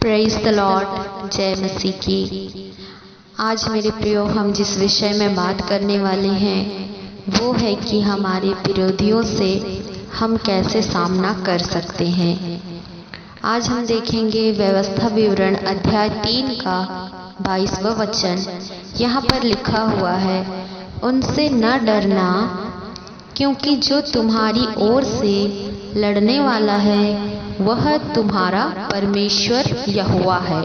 Praise the Lord, जय मसीह की। आज मेरे प्रियो, हम जिस विषय में बात करने वाले हैं वो है कि हमारे विरोधियों से हम कैसे सामना कर सकते हैं। आज हम देखेंगे व्यवस्था विवरण अध्याय 3 का 22वां वचन। यहाँ पर लिखा हुआ है, उनसे न डरना, क्योंकि जो तुम्हारी ओर से लड़ने वाला है वह तुम्हारा परमेश्वर यहोवा है।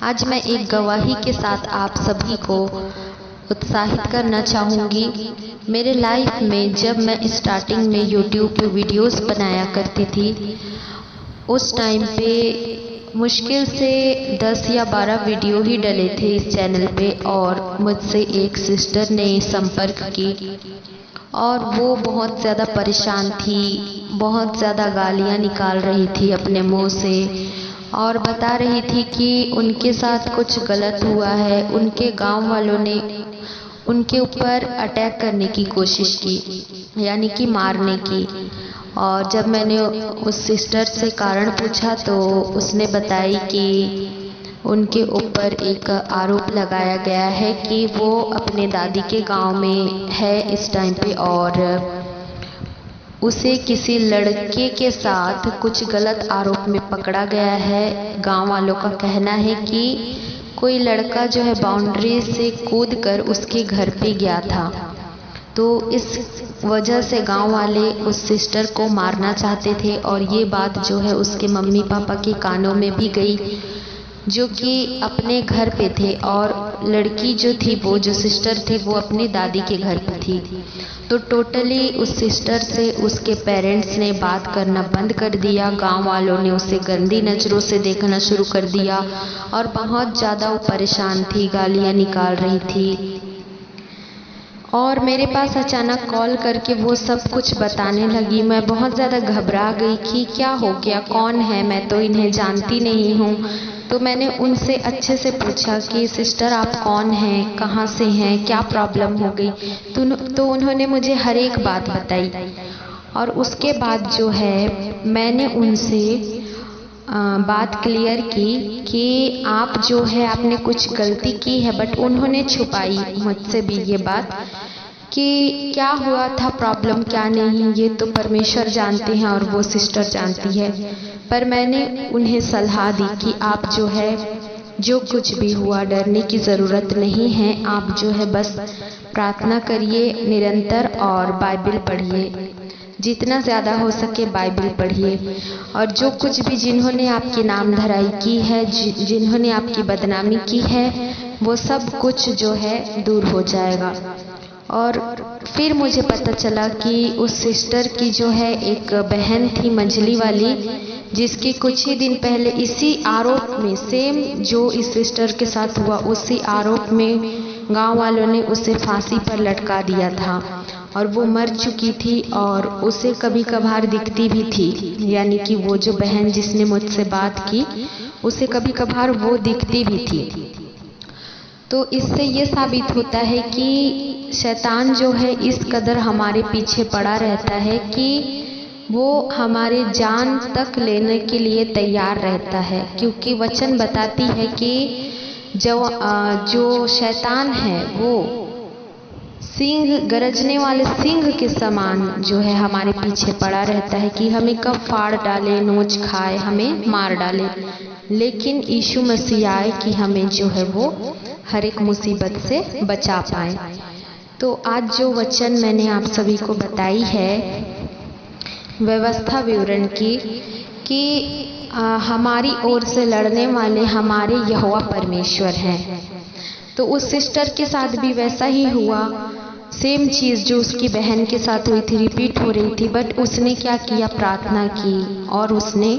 आज मैं एक गवाही के साथ आप सभी को उत्साहित करना चाहूँगी। मेरे लाइफ में जब मैं स्टार्टिंग में यूट्यूब पे वीडियोस बनाया करती थी, उस टाइम पे मुश्किल से 10 या 12 वीडियो ही डले थे इस चैनल पे, और मुझसे एक सिस्टर ने संपर्क की और वो बहुत ज़्यादा परेशान थी, बहुत ज़्यादा गालियाँ निकाल रही थी अपने मुंह से और बता रही थी कि उनके साथ कुछ गलत हुआ है। उनके गांव वालों ने उनके ऊपर अटैक करने की कोशिश की, यानी कि मारने की। और जब मैंने उस सिस्टर से कारण पूछा तो उसने बताई कि उनके ऊपर एक आरोप लगाया गया है कि वो अपने दादी के गांव में है इस टाइम पे, और उसे किसी लड़के के साथ कुछ गलत आरोप में पकड़ा गया है। गांव वालों का कहना है कि कोई लड़का जो है बाउंड्री से कूदकर उसके घर पे गया था, तो इस वजह से गांव वाले उस सिस्टर को मारना चाहते थे। और ये बात जो है उसके मम्मी पापा के कानों में भी गई, जो कि अपने घर पे थे, और लड़की जो थी, वो जो सिस्टर थी, वो अपनी दादी के घर पे थी। तो टोटली उस सिस्टर से उसके पेरेंट्स ने बात करना बंद कर दिया। गांव वालों ने उसे गंदी नज़रों से देखना शुरू कर दिया और बहुत ज़्यादा वो परेशान थी, गालियाँ निकाल रही थी। और मेरे पास अचानक कॉल करके वो सब कुछ बताने लगी। मैं बहुत ज़्यादा घबरा गई कि क्या हो गया, कौन है, मैं तो इन्हें जानती नहीं हूँ। तो मैंने उनसे अच्छे से पूछा कि सिस्टर आप कौन हैं, कहाँ से हैं, क्या प्रॉब्लम हो गई। तो उन्होंने मुझे हर एक बात बताई। और उसके बाद जो है मैंने उनसे बात क्लियर की कि आप जो है आपने कुछ गलती की है, बट उन्होंने छुपाई मुझसे भी ये बात कि क्या हुआ था, प्रॉब्लम क्या नहीं, ये तो परमेश्वर जानते हैं और वो सिस्टर जानती है। पर मैंने उन्हें सलाह दी कि आप जो है जो कुछ भी हुआ डरने की ज़रूरत नहीं है। आप जो है बस प्रार्थना करिए निरंतर और बाइबल पढ़िए, जितना ज़्यादा हो सके बाइबल पढ़िए। और जो कुछ भी जिन्होंने आपकी नाम धराई की है, जिन्होंने आपकी बदनामी की है, वो सब कुछ जो है दूर हो जाएगा। और फिर मुझे पता चला कि उस सिस्टर की जो है एक बहन थी मंझली वाली, जिसकी कुछ ही दिन पहले इसी आरोप में, सेम जो इस सिस्टर के साथ हुआ उसी आरोप में गांव वालों ने उसे फांसी पर लटका दिया था। और वो मर चुकी थी और उसे कभी कभार दिखती भी थी, यानी कि वो जो बहन जिसने मुझसे बात की उसे कभी कभार वो दिखती भी थी। तो इससे ये साबित होता है कि शैतान जो है इस कदर हमारे पीछे पड़ा रहता है कि वो हमारे जान तक लेने के लिए तैयार रहता है, क्योंकि वचन बताती है कि जो शैतान है वो सिंह, गरजने वाले सिंह के समान जो है हमारे पीछे पड़ा रहता है कि हमें कब फाड़ डाले, नोच खाए, हमें मार डाले। लेकिन यीशु मसीह आए कि हमें जो है वो हर एक मुसीबत से बचा पाए। तो आज जो वचन मैंने आप सभी को बताई है व्यवस्था विवरण की, कि हमारी ओर से लड़ने वाले हमारे यहोवा परमेश्वर हैं। तो उस सिस्टर के साथ भी वैसा ही हुआ, सेम चीज़ जो उसकी बहन के साथ हुई थी रिपीट हो रही थी। बट उसने क्या किया, प्रार्थना की और उसने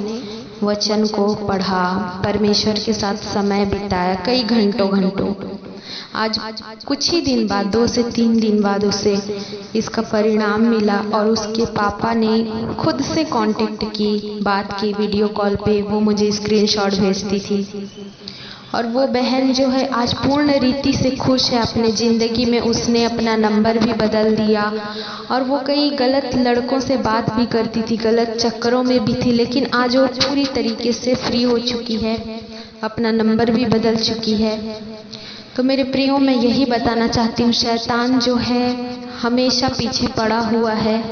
वचन को पढ़ा, परमेश्वर के साथ समय बिताया कई घंटों। आज कुछ ही दिन बाद, 2 से 3 दिन बाद उसे इसका परिणाम मिला और उसके पापा ने खुद से कांटेक्ट की, बात की वीडियो कॉल पे। वो मुझे स्क्रीनशॉट भेजती थी और वो बहन जो है आज पूर्ण रीति से खुश है अपने ज़िंदगी में। उसने अपना नंबर भी बदल दिया और वो कई गलत लड़कों से बात भी करती थी, गलत चक्करों में भी थी, लेकिन आज वो पूरी तरीके से फ्री हो चुकी है, अपना नंबर भी बदल चुकी है। तो मेरे प्रियो, मैं यही बताना चाहती हूँ, शैतान जो है हमेशा पीछे पड़ा हुआ है,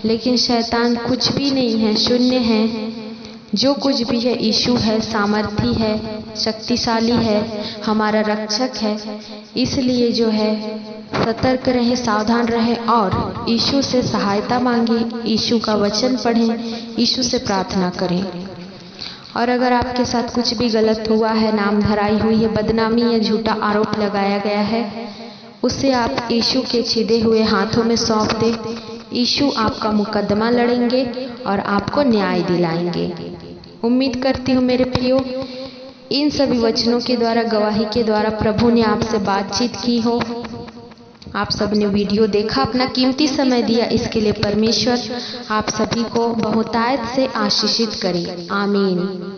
लेकिन शैतान कुछ भी नहीं है, शून्य है। जो कुछ भी है यीशु है, सामर्थी है, शक्तिशाली है, हमारा रक्षक है। इसलिए जो है सतर्क रहें, सावधान रहें और यीशु से सहायता मांगे, यीशु का वचन पढ़ें, यीशु से प्रार्थना करें। और अगर आपके साथ कुछ भी गलत हुआ है, नाम धराई हुई है, बदनामी या झूठा आरोप लगाया गया है, उसे आप यीशु के छिदे हुए हाथों में सौंप दें। यीशु आपका मुकदमा लड़ेंगे और आपको न्याय दिलाएंगे। उम्मीद करती हूँ मेरे प्रियो, इन सभी वचनों के द्वारा, गवाही के द्वारा प्रभु ने आपसे बातचीत की हो। आप सबने वीडियो देखा, अपना कीमती समय दिया, इसके लिए परमेश्वर आप सभी को बहुतायत से आशीषित करे। आमीन।